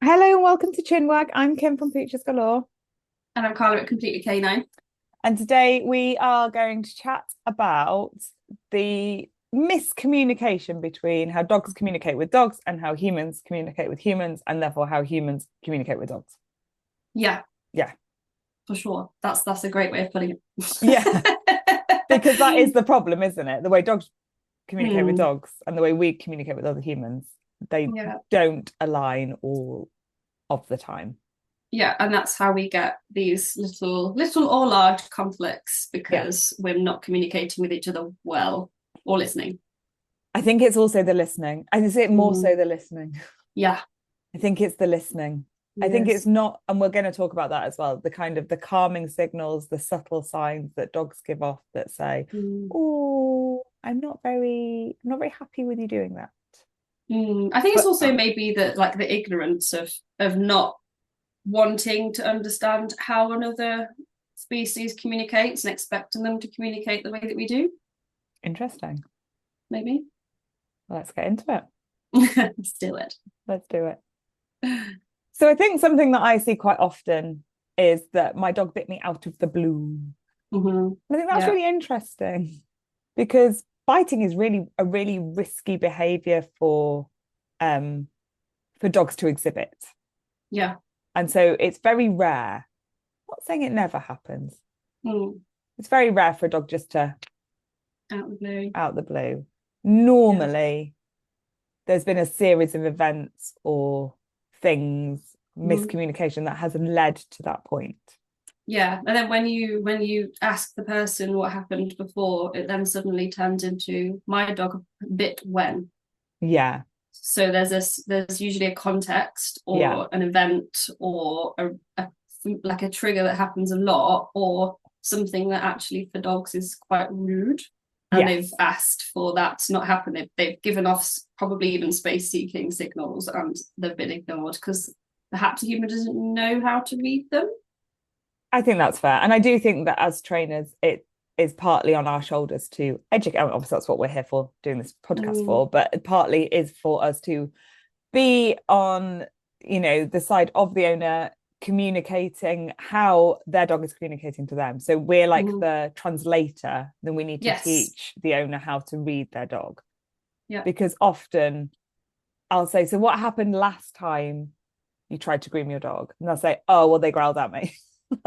Hello and welcome to Chinwag. I'm Kim from Pooches Galore, And I'm Carla at Completely Canine. and today we are going to chat about the miscommunication between how dogs communicate with dogs and how humans communicate with humans, and therefore how humans communicate with dogs. Yeah, Yeah, for sure. That's a great way of putting yeah, it. because that is the problem, isn't it? The way dogs communicate with Hmm. dogs and the way we communicate with other humans, they Yeah. don't align all of the time. Yeah, and that's how we get these little or large conflicts Yeah, because we're not communicating with each other well or listening. I think it's also the listening. I think it's more Mm. so the listening. Yeah, I think it's the listening. I think it's yes. not, and we're going to talk about that as well, the kind of the calming signals, the subtle signs that dogs give off that say, Mm. "Oh, I'm not very happy with you doing that." I think it's But also maybe that like the ignorance of not wanting to understand how another species communicates and expecting them to communicate the way that we do, interesting. maybe. Let's get into it. Let's do it. Let's do it. So I think something that I see quite often is that my dog bit me out of the blue. Mm-hmm. I think that's Yeah. really interesting because biting is really a really risky behavior for dogs to exhibit. Yeah. And so it's very rare. I'm not saying it never happens. Mm. It's very rare for a dog just to Out of the blue. out the blue. Yeah. Normally, there's been a series of events or things, Mm. miscommunication that has led to that point. Yeah. And then when you ask the person what happened before, it then suddenly turns into my dog bit when. Yeah, So there's usually a context yeah, or an event or like a trigger that happens a lot or something that actually for dogs is quite rude and they've yes. asked for that to not happen. They've given off probably even space seeking signals and they've been ignored because perhaps a human doesn't know how to read them. I think that's fair. And I do think that as trainers, it is partly on our shoulders to educate. I mean, obviously, that's what we're here for, doing this podcast Mm, for, but partly is for us to be on, the side of the owner communicating how their dog is communicating to them. So we're like mm, the translator, then we need to yes. teach the owner how to read their dog. Yeah. Because often I'll say, "So what happened last time you tried to groom your dog?" And they'll say, "Oh, well, they growled at me."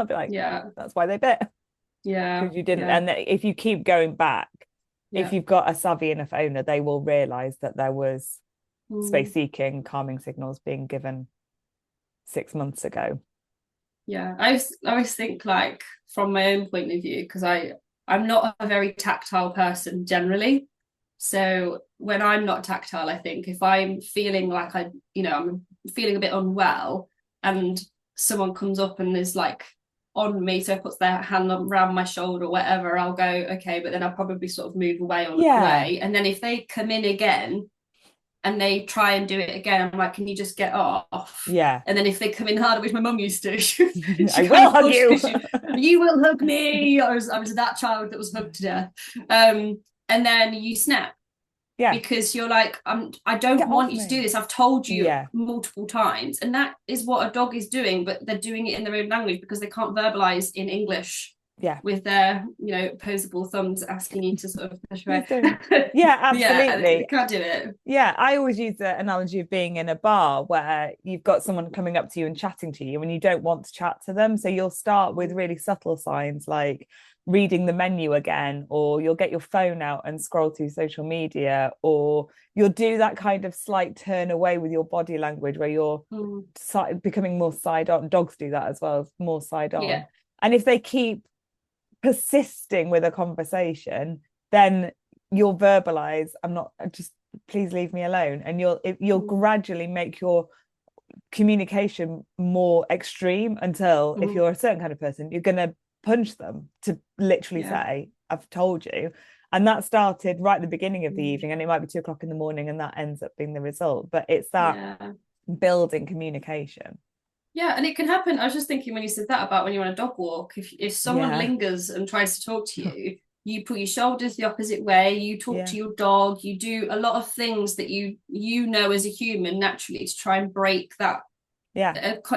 I'll be like, Yeah. "That's why they bit, Yeah. because you didn't." Yeah. And if you keep going back, if Yeah. you've got a savvy enough owner, they will realize that there was space Mm, seeking, calming signals being given 6 months ago. yeah. I always think like from my own point of view, because I'm not a very tactile person generally. So when I'm not tactile, I think if I'm feeling like I'm feeling a bit unwell and someone comes up and is like on me, so puts their hand around my shoulder or whatever, I'll go, okay, but then I'll probably sort of move away or look Yeah, away. And then if they come in again and they try and do it again, I'm like, can you just get off? yeah. And then if they come in harder, which my mum used to, she I kind will of hug you. pushes you. You will hug me. I was that child that was hugged to death. And then you snap Yeah, because you're like, I don't get want off you to do me. this. I've told you Yeah, multiple times. And that is what a dog is doing, but they're doing it in their own language because they can't verbalize in English yeah. with their, opposable thumbs asking you to sort of push away. Please do. Yeah, Yeah, they absolutely. can't do it. Yeah, I always use the analogy of being in a bar where you've got someone coming up to you and chatting to you and you don't want to chat to them. So you'll start with really subtle signs like reading the menu again, or you'll get your phone out and scroll through social media, or you'll do that kind of slight turn away with your body language where you're Mm, becoming more side on. Dogs do that as well, more side on. yeah, And if they keep persisting with a conversation, then you'll verbalize, "I'm not, just please leave me alone." And you'll mm, gradually make your communication more extreme until, if mm, you're a certain kind of person, you're going to punch them to literally yeah, say, "I've told you." And that started right at the beginning of the mm, evening, and it might be 2 o'clock in the morning, and that ends up being the result. But it's that yeah. building communication. Yeah, and it can happen. I was just thinking when you said that about when you're on a dog walk, if someone Yeah, lingers and tries to talk to you, you put your shoulders the opposite way, you talk yeah, to your dog, you do a lot of things that you know as a human naturally to try and break that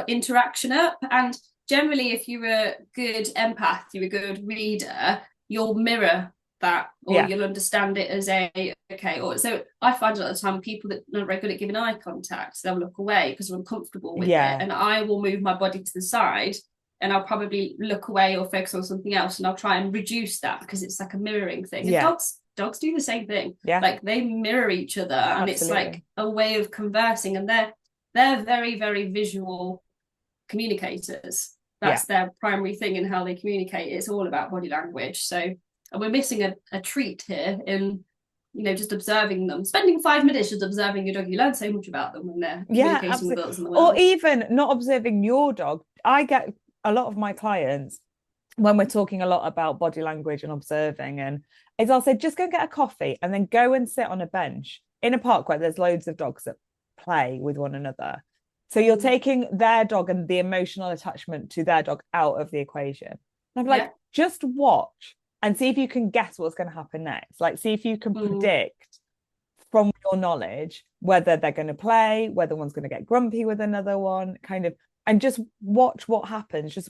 interaction up. And generally, if you're a good empath, you're a good reader, you'll mirror that, or you'll understand it as okay. Or so I find a lot of the time people that are very good at giving eye contact, they'll look away because they're uncomfortable with it, and I will move my body to the side and I'll probably look away or focus on something else, and I'll try and reduce that because it's like a mirroring thing. And dogs do the same thing. Like they mirror each other, and it's like a way of conversing, and they're very, very visual communicators. That's their primary thing in how they communicate. It's all about body language. So we're missing a treat here in, just observing them. Spending 5 minutes just observing your dog, you learn so much about them when they're communicating with others in the world. Or even not observing your dog. I get a lot of my clients, when we're talking a lot about body language and observing, and is I'll say, just go and get a coffee and then go and sit on a bench in a park where there's loads of dogs that play with one another. So you're taking their dog and the emotional attachment to their dog out of the equation. And I'm like, just watch and see if you can guess what's going to happen next. Like, see if you can predict from your knowledge whether they're going to play, whether one's going to get grumpy with another one, kind of, and just watch what happens. Just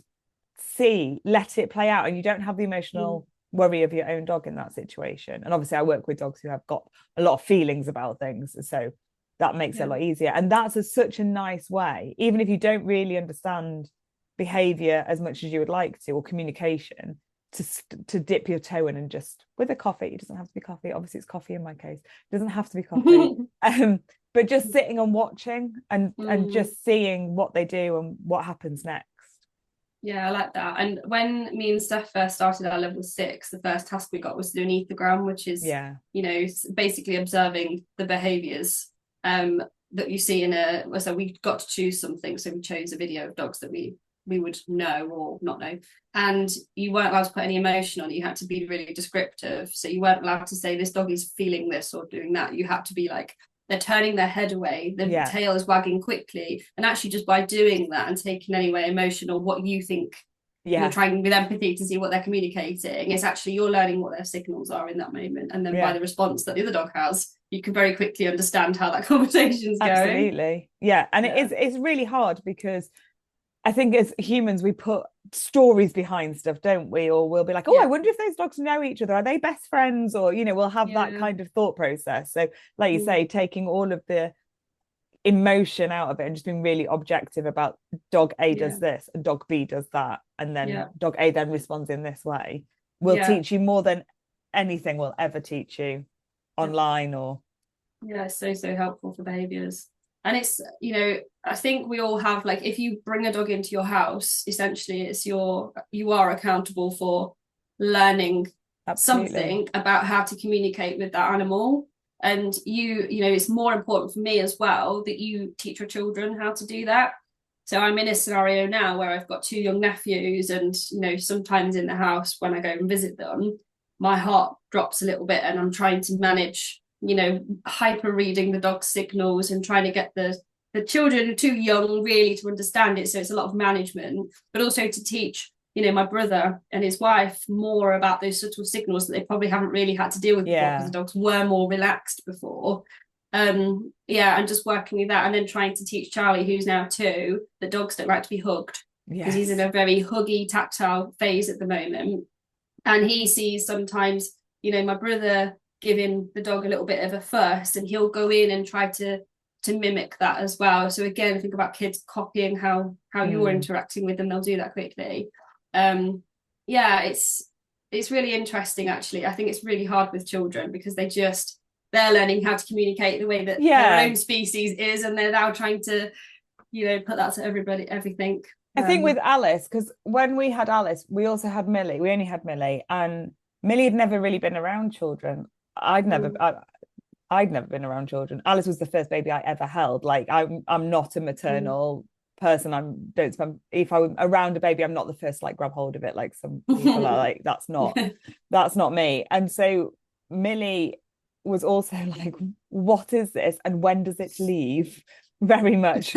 see, let it play out, and you don't have the emotional worry of your own dog in that situation. And obviously I work with dogs who have got a lot of feelings about things, so that makes it a lot easier. And that's such a nice way, even if you don't really understand behavior as much as you would like to, or communication, to dip your toe in and just, with a coffee, it doesn't have to be coffee, obviously it's coffee in my case, it doesn't have to be coffee, but just sitting and watching and just seeing what they do and what happens next. Yeah, I like that. And when me and Steph first started our level 6, the first task we got was to do an ethnogram, which is basically observing the behaviors that you see so we got to choose something, so we chose a video of dogs that we would know or not know, and you weren't allowed to put any emotion on it. You had to be really descriptive, so you weren't allowed to say this dog is feeling this or doing that. You had to be like, they're turning their head away, the tail is wagging quickly, and actually just by doing that and taking any way emotion or what you think, you're trying with empathy to see what they're communicating, it's actually you're learning what their signals are in that moment, and then by the response that the other dog has, you can very quickly understand how that conversation's going. Absolutely. And it's really hard, because I think as humans we put stories behind stuff, don't we? Or we'll be like, I wonder if those dogs know each other, are they best friends? Or we'll have that kind of thought process. So like you say, taking all of the emotion out of it and just being really objective about dog A does this and dog B does that, and then dog A then responds in this way, will teach you more than anything will ever teach you online. Or it's so helpful for behaviors. And it's, I think we all have, like, if you bring a dog into your house, essentially it's you are accountable for learning something about how to communicate with that animal. And it's more important for me as well that you teach your children how to do that. So I'm in a scenario now where I've got 2 young nephews, and sometimes in the house when I go and visit them, my heart drops a little bit, and I'm trying to manage hyper reading the dog's signals and trying to get the children who are too young really to understand it. So it's a lot of management, but also to teach my brother and his wife more about those subtle signals that they probably haven't really had to deal with before, because the dogs were more relaxed before. And just working with that, and then trying to teach Charlie, who's now 2, that dogs don't like to be hugged, because he's in a very huggy, tactile phase at the moment, and he sees sometimes my brother giving the dog a little bit of a fuss, and he'll go in and try to mimic that as well. So again, think about kids copying how you're interacting with them, they'll do that quickly. It's really interesting, actually. I think it's really hard with children, because they're learning how to communicate the way that their own species is, and they're now trying to put that to everything. I think with Alice, because when we had Alice, we also had Millie. We only had Millie, and Millie had never really been around children. I'd never been around children. Alice was the first baby I ever held. Like, I'm not a maternal person. If I'm around a baby, I'm not the first to like grab hold of it like some people are. Like, that's not me. And so Millie was also like, what is this and when does it leave? Very much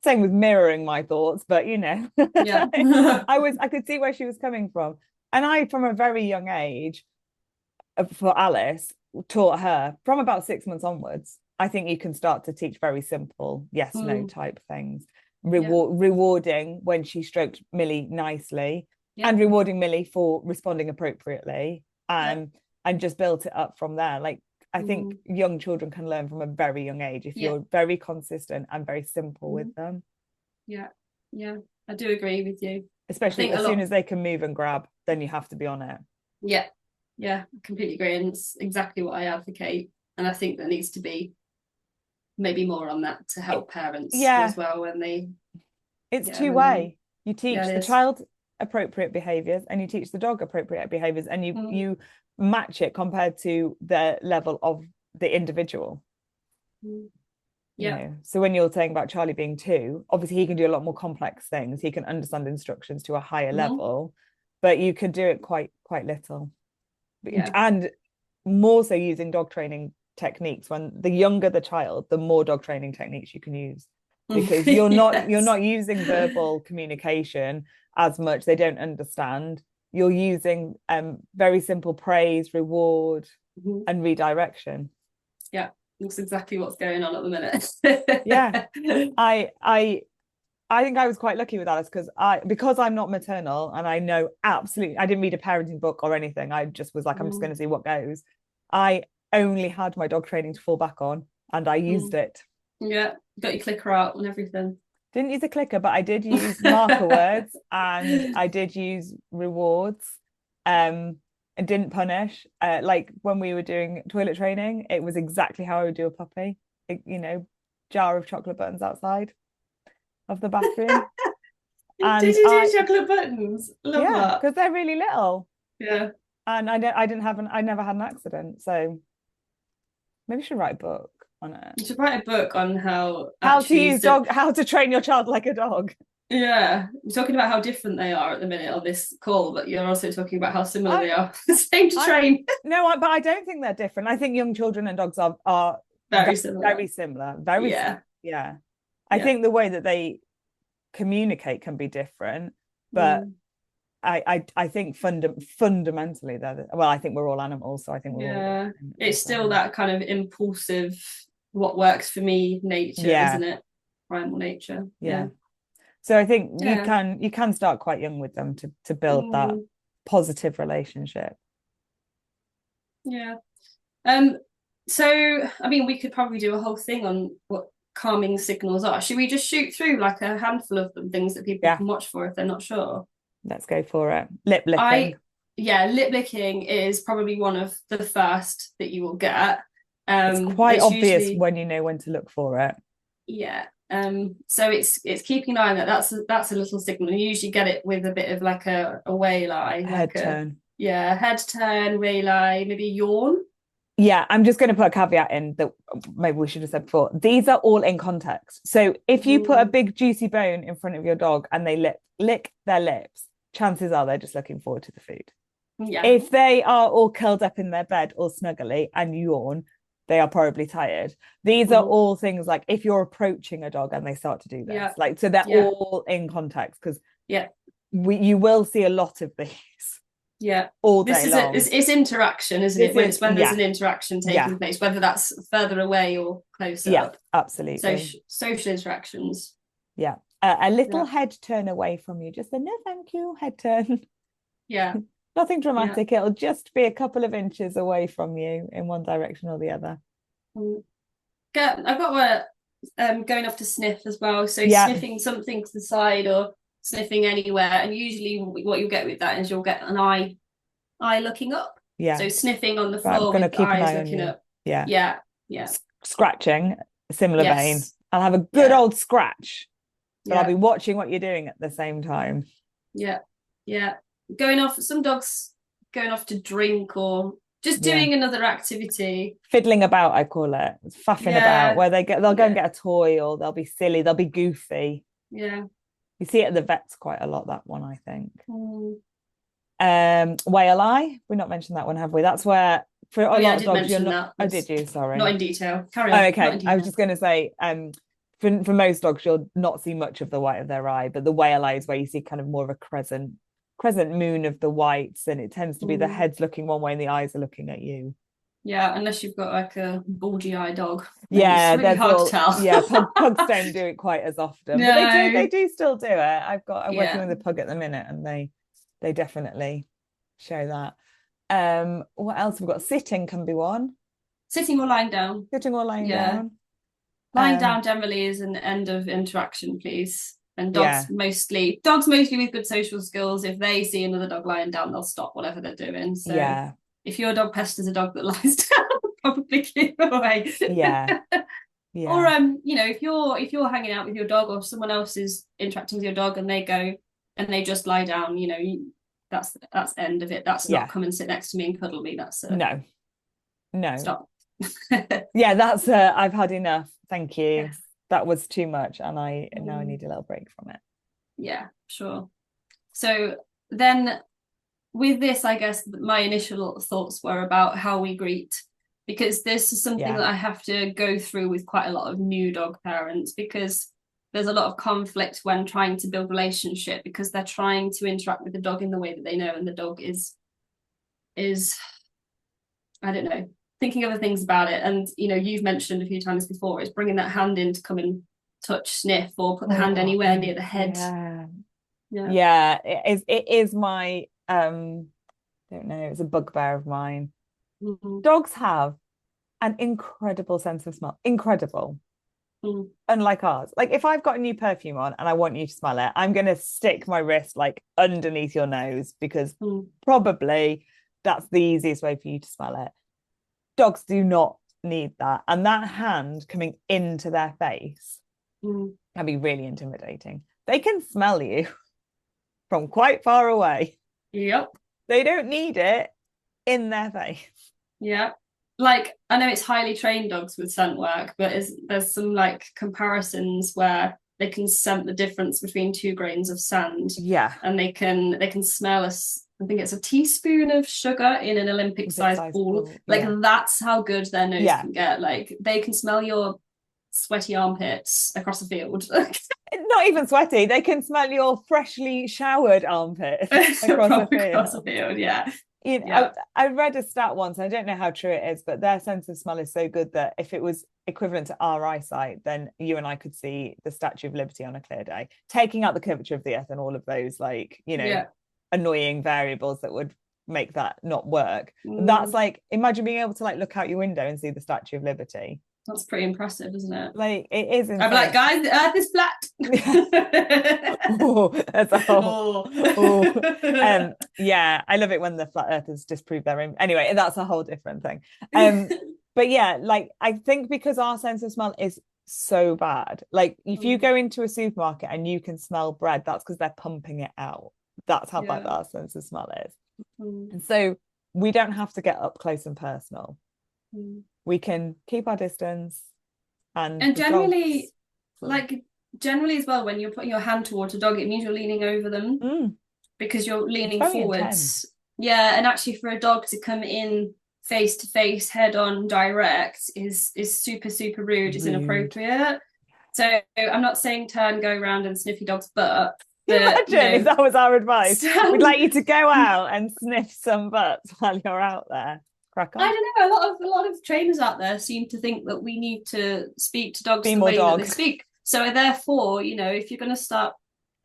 same with mirroring my thoughts, but I could see where she was coming from. And I, from a very young age, for Alice, taught her from about 6 months onwards I think you can start to teach very simple yes, no type things. Yeah. Rewarding when she stroked Millie nicely, Yeah. and rewarding Millie for responding appropriately, Yeah. and just built it up from there. Like, I think young children can learn from a very young age if you're very consistent and very simple with them. Yeah, yeah, I do agree with you. Especially as soon as they can move and grab, then you have to be on it. Yeah, yeah, I completely agree. And it's exactly what I advocate. And I think there needs to be maybe more on that to help parents as well when they... It's two-way. You teach the child appropriate behaviours and you teach the dog appropriate behaviours, and you match it compared to the level of the individual. Yeah. You know? So when you're saying about Charlie being 2, obviously he can do a lot more complex things. He can understand instructions to a higher level, but you can do it quite little. And more so using dog training techniques. When the younger the child, the more dog training techniques you can use, because you're not using verbal communication as much. They don't understand. You're using very simple praise, reward, and redirection. Yeah, that's exactly what's going on at the minute. Yeah, I think I was quite lucky with Alice because I'm not maternal, and I know absolutely, I didn't read a parenting book or anything. I just was like, I'm just going to see what goes. I only had my dog training to fall back on, and I used it. Yeah, got your clicker out and everything. Didn't use a clicker, but I did use marker words, and I did use rewards, and didn't punish. Like when we were doing toilet training, it was exactly how I would do a puppy. Jar of chocolate buttons outside of the bathroom. And did you do chocolate buttons? Love that. Because they're really little. Yeah. And I never had an accident. So maybe you should write a book on it. You should write a book on how to train your child like a dog. Yeah, you're talking about how different they are at the minute on this call, but you're also talking about how similar they are. Same to train. But I don't think they're different. I think young children and dogs are very similar. Very similar. Yeah. I think the way that they communicate can be different, but I think fundamentally I think we're all animals, so I think we're all it's still that kind of impulsive, what works for me nature, isn't it? Primal nature. Yeah. So I think you can start quite young with them to build that positive relationship. Yeah. So I mean, we could probably do a whole thing on what calming signals are. Should we just shoot through like a handful of them, things that people can watch for if they're not sure? Let's go for it. Lip licking. Lip licking is probably one of the first that you will get. It's quite obvious when you know when to look for it. Yeah. So it's keeping an eye on that. That's a little signal. You usually get it with a bit of like a whale eye. Head turn. Yeah, head turn, whale eye, maybe yawn. Yeah, I'm just going to put a caveat in that maybe we should have said before. These are all in context. So if you put a big juicy bone in front of your dog and they lick their lips, chances are they're just looking forward to the food. Yeah. If they are all curled up in their bed all snuggly and yawn, they are probably tired. These are all things like if you're approaching a dog and they start to do this, like, so they're all in context, because you will see a lot of these. Yeah, all day long. It's interaction, isn't it? It's when there's an interaction taking place, whether that's further away or closer. Yeah, absolutely. Social interactions. Yeah, a little head turn away from you, just a no thank you head turn. Yeah. Nothing dramatic. It'll just be a couple of inches away from you in one direction or the other. I've got going off to sniff as well. So sniffing something to the side or sniffing anywhere, and usually what you'll get with that is you'll get an eye looking up. Yeah. So sniffing on the floor with the eyes looking up. Yeah. Yeah. Yeah. Scratching, similar vein. I'll have a good old scratch, but I'll be watching what you're doing at the same time. Yeah. Yeah. Some dogs going off to drink or just doing another activity. Fiddling about, I call it. It's faffing about, where they'll go and get a toy, or they'll be silly, they'll be goofy. Yeah. You see it at the vets quite a lot, that one, I think. Whale eye. We've not mentioned that one, have we? That's where for a lot of dogs you're not. Oh, did you? Sorry. Not in detail. Carry on. Oh, okay. I was just going to say, for most dogs, you'll not see much of the white of their eye, but the whale eye is where you see kind of more of a crescent moon of the whites, and it tends to be the head's looking one way and the eyes are looking at you. Yeah, unless you've got like a bulgy eye dog, then it's Yeah, really there's hard to all, tell. yeah, pugs don't do it quite as often, but they No. do still do it. I'm working Yeah. with a pug at the minute, and they definitely show that. What else have we got? Sitting can be one. Sitting or lying down. Sitting or lying Yeah. down. Lying down generally is an end of interaction, please. And Yeah, dogs mostly with good social skills, if they see another dog lying down, they'll stop whatever they're doing. So yeah, if your dog pesters a dog that lies down, probably keep away. yeah, Or yeah, if you're hanging out with your dog or someone else is interacting with your dog and they go and they just lie down, that's end of it. That's not yeah. come and sit next to me and cuddle me. That's a No, no. stop. Yeah, that's I've had enough. Thank you. Yes. That was too much, and now I need a little break from it. Yeah, sure. So then with this, I guess my initial thoughts were about how we greet, because this is something Yeah. that I have to go through with quite a lot of new dog parents, because there's a lot of conflict when trying to build relationship, because they're trying to interact with the dog in the way that they know, and the dog is I don't know, thinking other things about it. And you've mentioned a few times before, is bringing that hand in to come and touch, sniff, or put the hand anywhere near the head. Yeah, it is my don't know, it's a bugbear of mine. Dogs have an incredible sense of smell. Incredible. Unlike ours. Like if I've got a new perfume on and I want you to smell it, I'm gonna stick my wrist like underneath your nose, because probably that's the easiest way for you to smell it. Dogs do not need that. And that hand coming into their face can be really intimidating. They can smell you from quite far away. Yep. They don't need it in their face. Yeah. Like, I know it's highly trained dogs with scent work, but there's some like comparisons where they can scent the difference between 2 grains of sand. Yeah. And they can smell I think it's a teaspoon of sugar in an Olympic sized ball. Like that's how good their nose can get. Like they can smell your sweaty armpits across the field. Not even sweaty, they can smell your freshly showered armpits across the field. Yeah. I read a stat once, I don't know how true it is, but their sense of smell is so good that if it was equivalent to our eyesight, then you and I could see the Statue of Liberty on a clear day, taking out the curvature of the earth and all of those annoying variables that would make that not work. That's like, imagine being able to like look out your window and see the Statue of Liberty. That's pretty impressive, isn't it? Like it is insane. I'm like, guys, the earth is flat. Oh, that's a whole yeah, I love it when the flat earthers disprove their own. Anyway, that's a whole different thing. But yeah, like I think because our sense of smell is so bad, like if you go into a supermarket and you can smell bread, that's because they're pumping it out. That's how bad our sense of smell is. And so we don't have to get up close and personal. We can keep our distance, and generally generally as well, when you're putting your hand towards a dog, it means you're leaning over them, because you're leaning forwards. Intense. Yeah, and actually for a dog to come in face to face, head on, direct is super, super rude. It's inappropriate. So I'm not saying turn, go around and sniff your dog's butt. Imagine if that was our advice. We'd like you to go out and sniff some butts while you're out there. Crack on. I don't know. A lot of trainers out there seem to think that we need to speak to dogs the way that they speak. So therefore, if you're going to start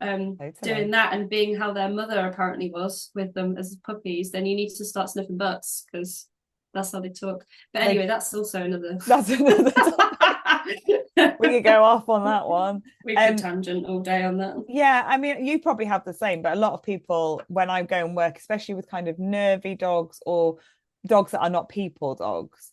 doing that and being how their mother apparently was with them as puppies, then you need to start sniffing butts, because that's how they talk. But anyway, that's also another. That's another. We could go off on that one. We could tangent all day on that. Yeah, I mean, you probably have the same, but a lot of people, when I go and work, especially with kind of nervy dogs or dogs that are not people dogs,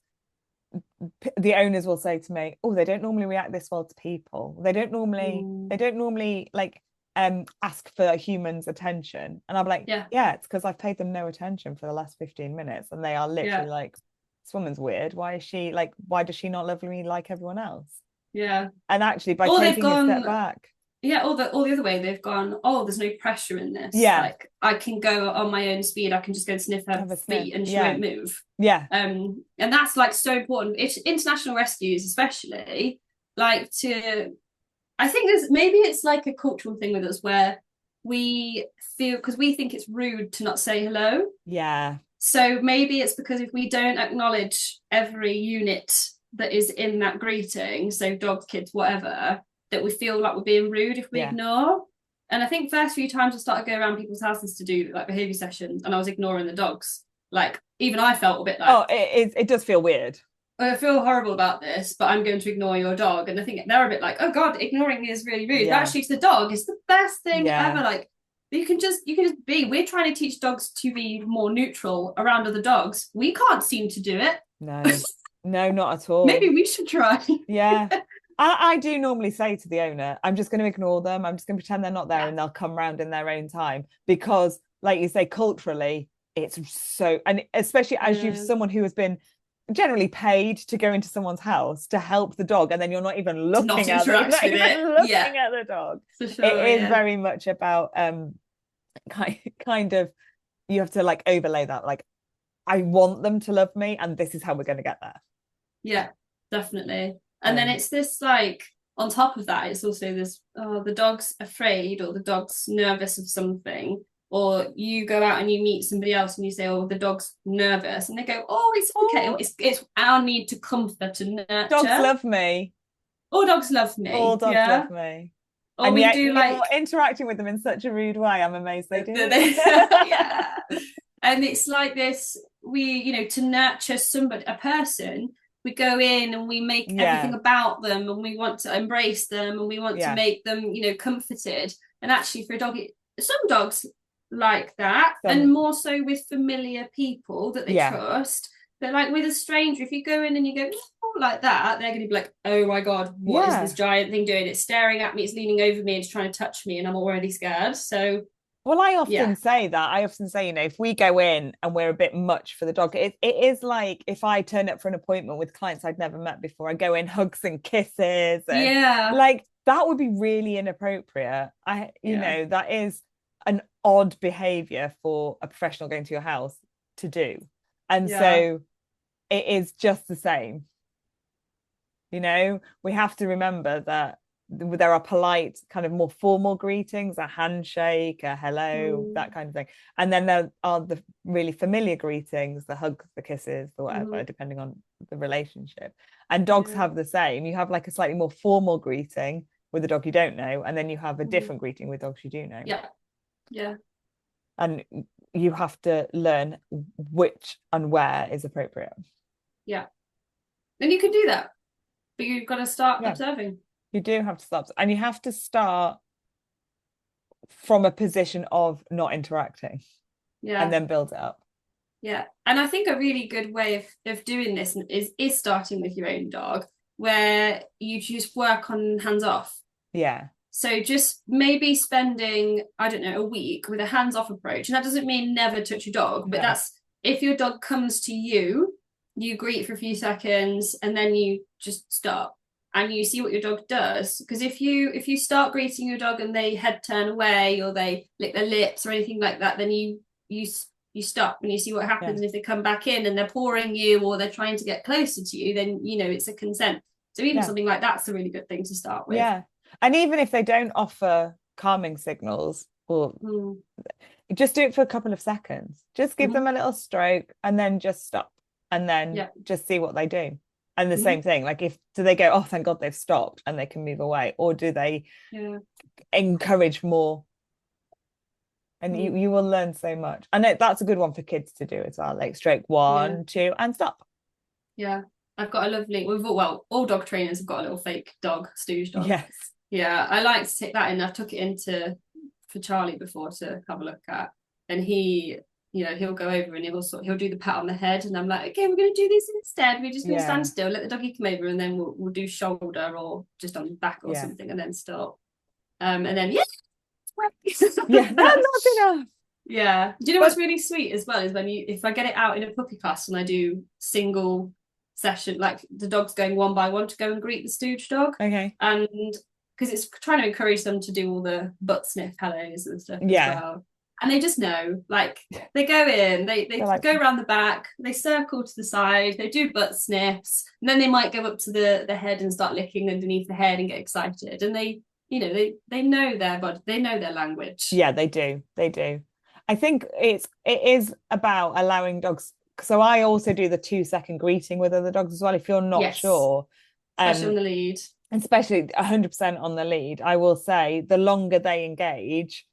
the owners will say to me, oh, they don't normally react this well to people. They don't normally like ask for humans' attention. And I'm like, yeah, it's because I've paid them no attention for the last 15 minutes, and they are literally like, this woman's weird. Why does she not love me like everyone else? Yeah. And actually by taking a step back. Yeah, or the other way, they've gone, oh, there's no pressure in this. Yeah. Like I can go on my own speed, I can just go and sniff her feet and she won't move. Yeah. And that's like so important. It's international rescues, especially, like I think it's like a cultural thing with us where we feel, because we think it's rude to not say hello. Yeah. So maybe it's because if we don't acknowledge every unit that is in that greeting, so dogs, kids, whatever, that we feel like we're being rude if we ignore. And I think first few times I started going around people's houses to do like behaviour sessions, and I was ignoring the dogs. Like even I felt a bit like, oh, it does feel weird. I feel horrible about this, but I'm going to ignore your dog. And I think they're a bit like, oh God, ignoring me is really rude. But actually, to the dog, it's the best thing ever. Like you can just be. We're trying to teach dogs to be more neutral around other dogs. We can't seem to do it. No, no, not at all. Maybe we should try. Yeah. I do normally say to the owner, I'm just going to ignore them. I'm just going to pretend they're not there and they'll come round in their own time. Because, like you say, culturally, it's so, and especially as you've someone who has been generally paid to go into someone's house to help the dog, and then you're not even looking at the dog. For sure, it is very much about kind of, you have to like overlay that, like, I want them to love me, and this is how we're going to get there. Yeah, definitely. And then it's this like, on top of that, it's also this, oh, the dog's afraid or the dog's nervous of something. Or you go out and you meet somebody else and you say, oh, the dog's nervous. And they go, oh, it's okay. It's our need to comfort and nurture. Dogs love me. All dogs love me. All dogs love me. Or and we yet, do like interacting with them in such a rude way. I'm amazed they do. Yeah. And it's like this, to nurture somebody, a person, we go in and we make everything about them, and we want to embrace them, and we want to make them, comforted. And actually for a dog, some dogs like that, and more so with familiar people that they trust. But like with a stranger, if you go in and you go like that, they're going to be like, oh my God, what is this giant thing doing? It's staring at me, it's leaning over me, it's trying to touch me, and I'm already scared. So well, I often say that. I often say, if we go in and we're a bit much for the dog, it is like if I turn up for an appointment with clients I'd never met before, I go in hugs and kisses. And like that would be really inappropriate. That is an odd behavior for a professional going to your house to do. And so it is just the same. We have to remember that there are polite, kind of more formal greetings, a handshake, a hello, that kind of thing. And then there are the really familiar greetings, the hugs, the kisses, the whatever, depending on the relationship. And dogs have the same. You have like a slightly more formal greeting with a dog you don't know, and then you have a different greeting with dogs you do know. Yeah. And you have to learn which and where is appropriate. Yeah. And you can do that, but you've got to start observing. You do have to start, and you have to start from a position of not interacting, and then build it up. Yeah, and I think a really good way of doing this is starting with your own dog, where you just work on hands off. Yeah. So just maybe spending, I don't know, a week with a hands off approach, and that doesn't mean never touch your dog, but that's if your dog comes to you, you greet for a few seconds, and then you just stop. And you see what your dog does, because if you start greeting your dog and they head turn away or they lick their lips or anything like that, then you stop and you see what happens. And if they come back in and they're pawing you or they're trying to get closer to you, then it's a consent. So even something like that's a really good thing to start with. Yeah, and even if they don't offer calming signals, or just do it for a couple of seconds. Just give them a little stroke and then just stop, and then just see what they do. And the same thing, like do they go, oh, thank God they've stopped and they can move away? Or do they encourage more? And you will learn so much. And that's a good one for kids to do as well, like stroke 1, 2, and stop. Yeah, I've got a lovely, all dog trainers have got a little fake dog, stooge dog. Yes. Yeah, I like to take that in. I took it into for Charlie before to have a look at. And he... he'll go over and he'll do the pat on the head, and I'm like, okay, we're going to do this instead. We're just going to stand still, let the doggy come over, and then we'll do shoulder or just on the back or something, and then stop. And then that's not enough. Yeah. Do you know what's really sweet as well is when if I get it out in a puppy class and I do single session, like the dog's going one by one to go and greet the stooge dog. Okay. And because it's trying to encourage them to do all the butt sniff hellos and stuff as well. And they just know, like, they go in, they like, go around the back, they circle to the side, they do butt sniffs, and then they might go up to the head and start licking underneath the head and get excited. And they know their body, they know their language. Yeah, they do. I think it is about allowing dogs. So I also do the 2-second greeting with other dogs as well. If you're not Yes, sure, especially on the lead. especially 100% on the lead, I will say the longer they engage,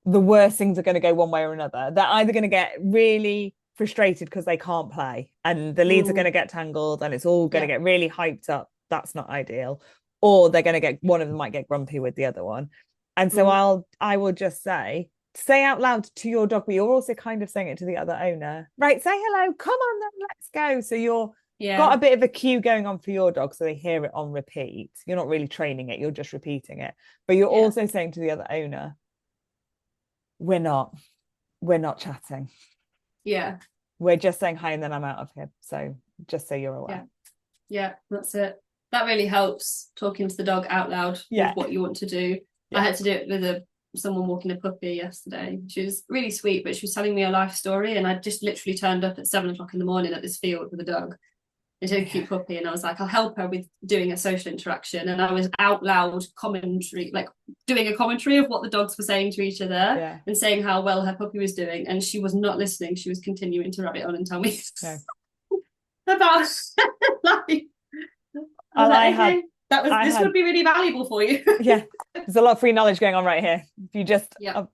the worse things are going to go one way or another. They're either going to get really frustrated because they can't play and the leads are going to get tangled and it's all going to get really hyped up. That's not ideal. Or they're going to get, one of them might get grumpy with the other one. And so I will just say out loud to your dog, but you're also kind of saying it to the other owner, right? Say hello, come on then, let's go. So you're got a bit of a cue going on for your dog so they hear it on repeat. You're not really training it, you're just repeating it. But you're also saying to the other owner, we're not chatting. Yeah. We're just saying hi and then I'm out of here. So just so you're aware. Yeah, that's it. That really helps, talking to the dog out loud with what you want to do. I had to do it with someone walking a puppy yesterday. She was really sweet, but she was telling me a life story, and I just literally turned up at 7 o'clock in the morning at this field with a dog. It's a cute puppy, and I was like, I'll help her with doing a social interaction. And I was out loud commentary, like doing a commentary of what the dogs were saying to each other and saying how well her puppy was doing. And she was not listening. She was continuing to rabbit on and tell me about life. This would be really valuable for you. There's a lot of free knowledge going on right here. If you just well,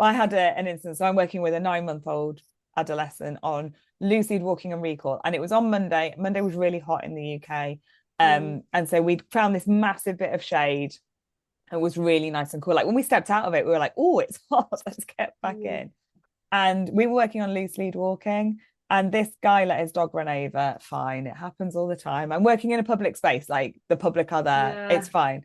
I had an instance. So I'm working with a 9-month-old adolescent on loose lead walking and recall, and it was on Monday. Monday was really hot in the UK, and so we found this massive bit of shade. It was really nice and cool. Like when we stepped out of it, we were like, oh, it's hot, let's get back in. And we were working on loose lead walking, and this guy let his dog run over. Fine, it happens all the time. I'm working in a public space, like the public are there, it's fine.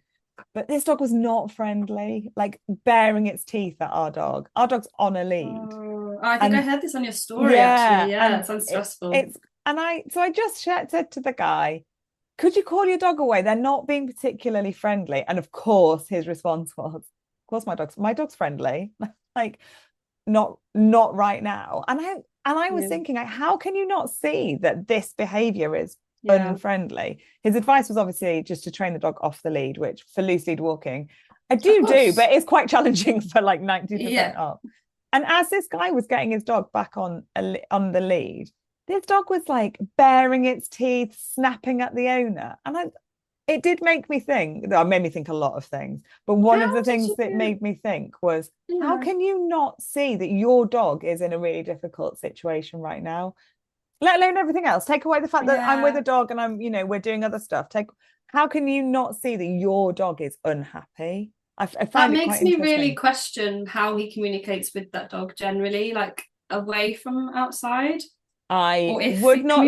But this dog was not friendly, like baring its teeth at our dog. Our dog's on a lead. I think I heard this on your story, actually. Yeah, it sounds stressful. So I just said to the guy, could you call your dog away? They're not being particularly friendly. And of course, his response was, of course, my dog's friendly. Like, not right now. And I was thinking, like, how can you not see that this behavior is unfriendly? His advice was obviously just to train the dog off the lead, which for loose lead walking, I do, but it's quite challenging for like 90% up. And as this guy was getting his dog back on the lead, this dog was like baring its teeth, snapping at the owner. And it did make me think, it made me think a lot of things. But one of the things that made me think was, how can you not see that your dog is in a really difficult situation right now? Let alone everything else. Take away the fact that I'm with a dog and we're doing other stuff. How can you not see that your dog is unhappy? I find that makes me really question how he communicates with that dog generally, like away from outside. I would not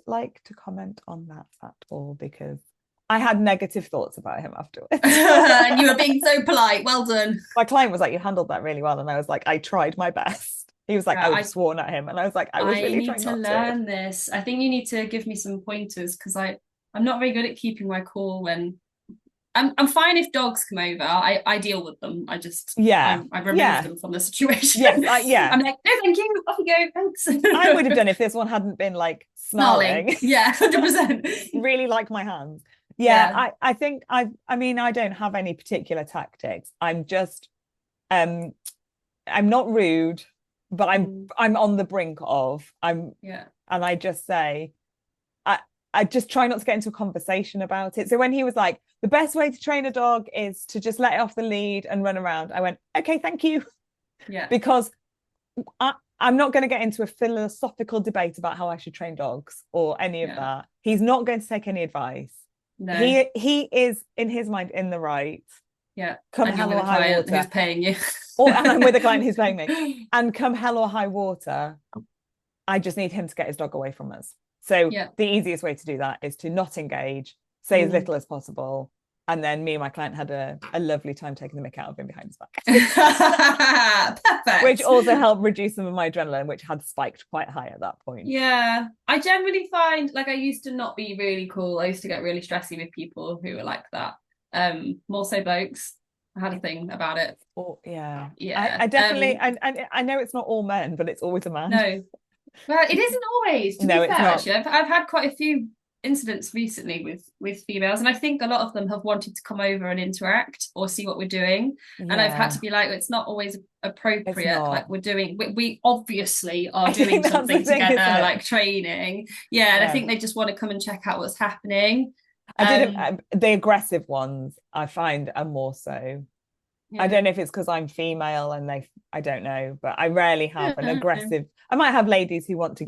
like to comment on that at all, because I had negative thoughts about him afterwards. And you were being so polite. Well done. My client was like, you handled that really well. And I was like, I tried my best. He was like, I was sworn at him. And I was like, I was really trying not to. I need to learn this. I think you need to give me some pointers, because I'm not very good at keeping my cool when I'm fine if dogs come over. I deal with them. I just I remove them from the situation. I'm like, no, thank you. Off you go. Thanks. I would have done if this one hadn't been like snarling. Yeah, 100%. Really like my hands. I think I don't have any particular tactics. I'm just I'm not rude, but I'm on the brink of and I just say I just try not to get into a conversation about it. So when he was like, the best way to train a dog is to just let it off the lead and run around, I went, okay, thank you. Because I'm not going to get into a philosophical debate about how I should train dogs or any of that. He's not going to take any advice. No. He is, in his mind, in the right. Come hell or high water. Who's paying you. And I'm with a client who's paying me. And come hell or high water, I just need him to get his dog away from us. So the easiest way to do that is to not engage, say as little as possible. And then me and my client had a lovely time taking the mick out of him behind his back. Perfect. Which also helped reduce some of my adrenaline, which had spiked quite high at that point. Yeah. I generally find, like, I used to not be really cool. I used to get really stressy with people who were like that. More so blokes. I had a thing about it. I definitely, I know it's not all men, but it's always a man. No. Well, it isn't always, to be fair, actually. I've had quite a few incidents recently with females, and I think a lot of them have wanted to come over and interact or see what we're doing, and I've had Yeah, to be like, it's not always it's appropriate. Like not. we're doing, we obviously are I doing think that's the something thing, together, isn't it? like training. Yeah, and I Yeah. think they just want to come and check out what's happening. I did um the aggressive ones I find are more so. I yeah. don't know if it's because I'm female and I don't know, but I rarely have an aggressive. I might have ladies who want to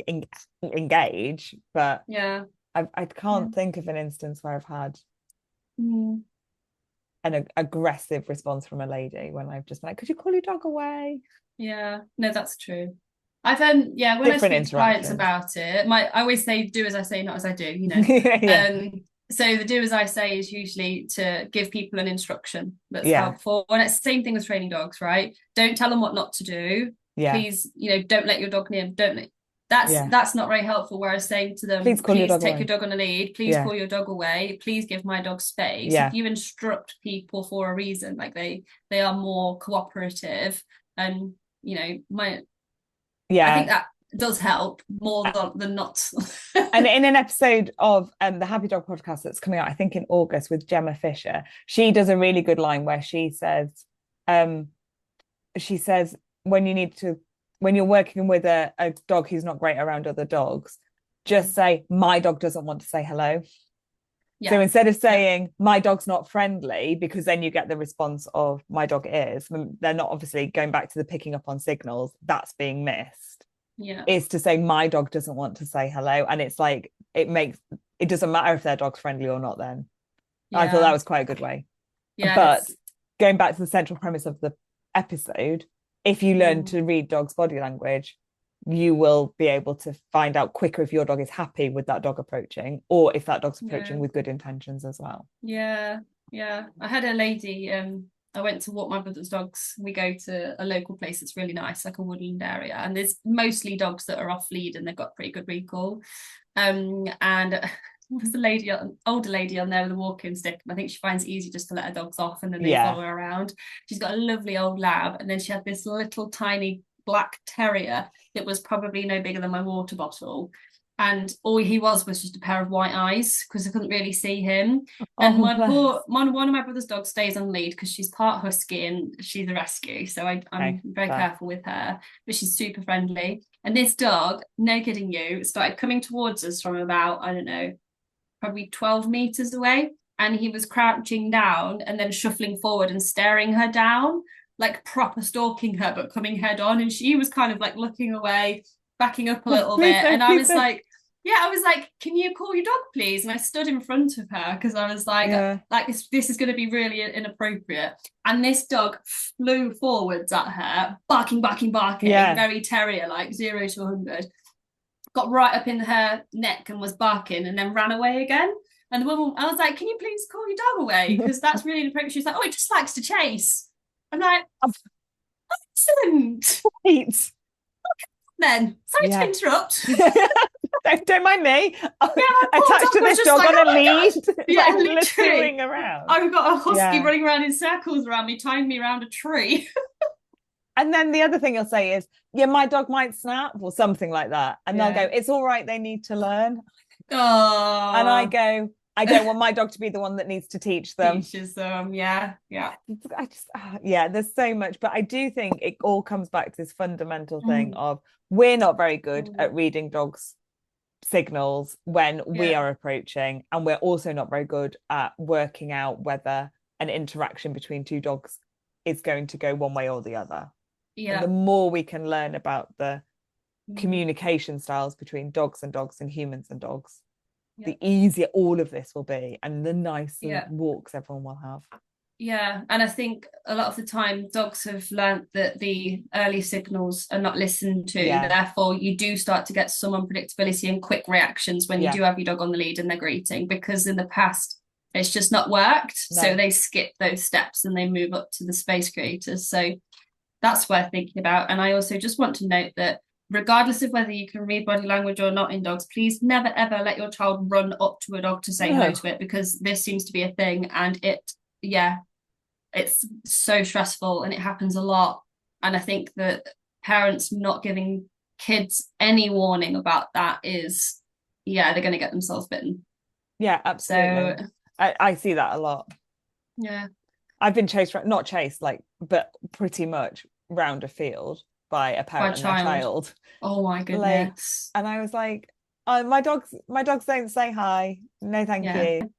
engage, but Yeah. I Yeah. can't think of an instance where I've had Mm. an aggressive response from a lady when I've just been like, could you call your dog away? Yeah, no, that's true. I've yeah, when I Different speak to clients interactions. about it, I always say do as I say, not as I do, you know. Yeah, So the do as I say is usually to give people an instruction that's yeah, helpful. And it's the same thing with training dogs, right? Don't tell them what not to do. yeah, Please, you know, don't let your dog near, yeah. that's not very helpful. Whereas saying to Please them, call your please dog take your away. dog on a lead, please Yeah, call your dog away, please give my dog space. If yeah, you instruct people for a reason, like they are more cooperative, and you know, I think yeah. that does help more than not. And in an episode of the Happy Dog podcast that's coming out, I think in August with Gemma Fisher, she does a really good line where um, she says when you're working with a dog who's not great around other dogs, just say my dog doesn't want to say hello. Yeah. So instead of Yeah. saying my dog's not friendly, because then you get the response of my dog is, they're not obviously going back to the picking up on signals, that's being missed. Yeah. Is to say my dog doesn't want to say hello. And it's like it doesn't matter if their dog's friendly or not then. I thought that Yeah. was quite a good way. Yeah. But going back to the central premise of the episode, if you learn Mm. to read dogs' body language, you will be able to find out quicker if your dog is happy with that dog approaching, or if that dog's approaching Yeah. with good intentions as well. Yeah. Yeah. I had a lady, I went to walk my brother's dogs. We go to a local place that's really nice, like a woodland area, and there's mostly dogs that are off lead and they've got pretty good recall. And there's a lady, an older lady on there with a walking stick, and I think she finds it easy just to let her dogs off and then they follow her around. She's got a lovely old lab, and then she had this little tiny black terrier that was probably no bigger than my water bottle, and all he was just a pair of white eyes because I couldn't really see him. And Oh, bless. one of my brother's dogs stays on lead because she's part husky and she's a rescue, so I'm Okay, very fair. careful with her, but she's super friendly. And this dog, no kidding you, started coming towards us from about, I don't know, probably 12 meters away, and he was crouching down and then shuffling forward and staring her down, like proper stalking her, but coming head on. And she was kind of like looking away, backing up a Oh, little bit. please no, And I please was no. like, yeah, I was like, can you call your dog, please? And I stood in front of her because I was like, Yeah. this is going to be really inappropriate. And this dog flew forwards at her, barking, barking, barking, Yeah. very terrier, like 0 to 100. Got right up in her neck and was barking, and then ran away again. And the woman, I was like, can you please call your dog away? Because that's really inappropriate. She's like, oh, it just likes to chase. I'm like, excellent. Right. Then, sorry Yeah. to interrupt. Don't mind me. Yeah, my poor Attached to dog was this just dog like, on oh a my God. lead, Yeah, like literally. littering around. I've got a husky Yeah. running around in circles around me, tying me around a tree. And then the other thing I'll say is, yeah, my dog might snap or something like that. And they'll go, it's all right, they need to learn. Oh. And I go, I don't want my dog to be the one that needs to teach them. Teaches them, yeah. I just, yeah, there's so much. But I do think it all comes back to this fundamental thing of we're not very good at reading dogs' signals when we are approaching. And we're also not very good at working out whether an interaction between two dogs is going to go one way or the other. Yeah. And the more we can learn about the communication styles between dogs and humans and dogs, the easier all of this will be, and the nicer walks everyone will have. Yeah, and I think a lot of the time dogs have learned that the early signals are not listened to. Therefore, you do start to get some unpredictability and quick reactions when you do have your dog on the lead and they're greeting, because in the past it's just not worked. No. So they skip those steps and they move up to the space creators. So that's worth thinking about. And I also just want to note that regardless of whether you can read body language or not in dogs, please never ever let your child run up to a dog to say hello to it, because this seems to be a thing, and it's so stressful and it happens a lot. And I think that parents not giving kids any warning about that is, they're going to get themselves bitten. Yeah, So absolutely. I see that a lot. yeah, I've been chased, not chased, like, but pretty much round a field by a by parent and their child. child. Oh my Like, goodness. and I was like, oh, my dogs don't say hi. No, thank Yeah. you.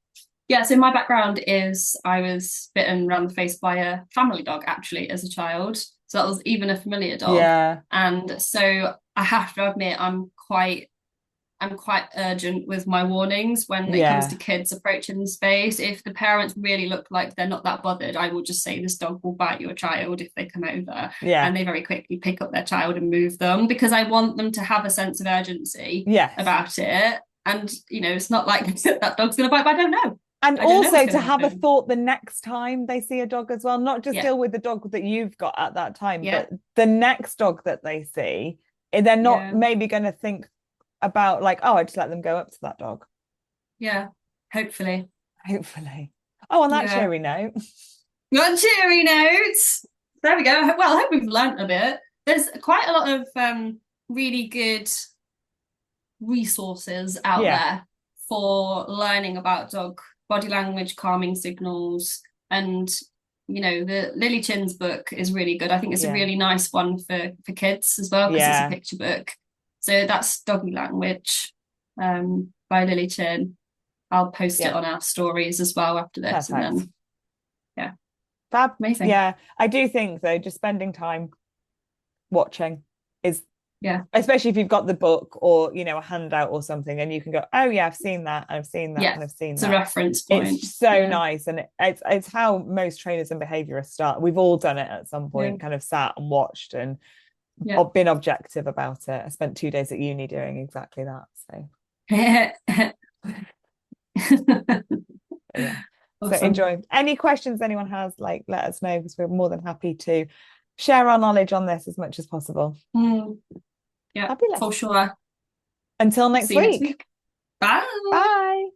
Yeah, so my background is I was bitten around the face by a family dog actually as a child. So that was even a familiar dog. Yeah, And so I have to admit I'm quite urgent with my warnings when it comes to yeah, kids approaching the space. If the parents really look like they're not that bothered, I will just say this dog will bite your child if they come over. yeah, And they very quickly pick up their child and move them because I want them to have a sense of urgency yes. about it. And, it's not like that dog's going to bite, but I don't know. And I don't know what's also going to to have a happen. thought the next time they see a dog as well, not just Yeah. deal with the dog that you've got at that time, Yeah. but the next dog that they see, they're not Yeah. maybe going to think about like, oh, I just let them go up to that dog. Yeah. Hopefully. Hopefully. Oh, on that Yeah. cheery note. Got cheery notes. There we go. Well, I hope we've learnt a bit. There's quite a lot of really good resources out Yeah. there for learning about dog body language, calming signals, and the Lily Chin's book is really good. I think it's a Yeah. really nice one for kids as well because it's a Yeah. picture book. So that's Doggy Language by Lily Chin. I'll post it on our stories as well after this. Perfect. And then yeah. Fab. Amazing. Yeah. I do think though, just spending time watching is, yeah, especially if you've got the book or a handout or something, and you can go, oh yeah, I've seen that, and I've seen that, yeah, and I've seen it's that. a reference point. It's so nice, and it's how most trainers and behaviorists start. We've all done it at some point, kind of sat and watched and been objective about it. I spent 2 days at uni doing exactly that. So yeah. Awesome. So enjoy. Any questions anyone has, like, let us know, because we're more than happy to share our knowledge on this as much as possible. Yeah, fabulous. for sure. Until next See you next week. week. Bye. Bye.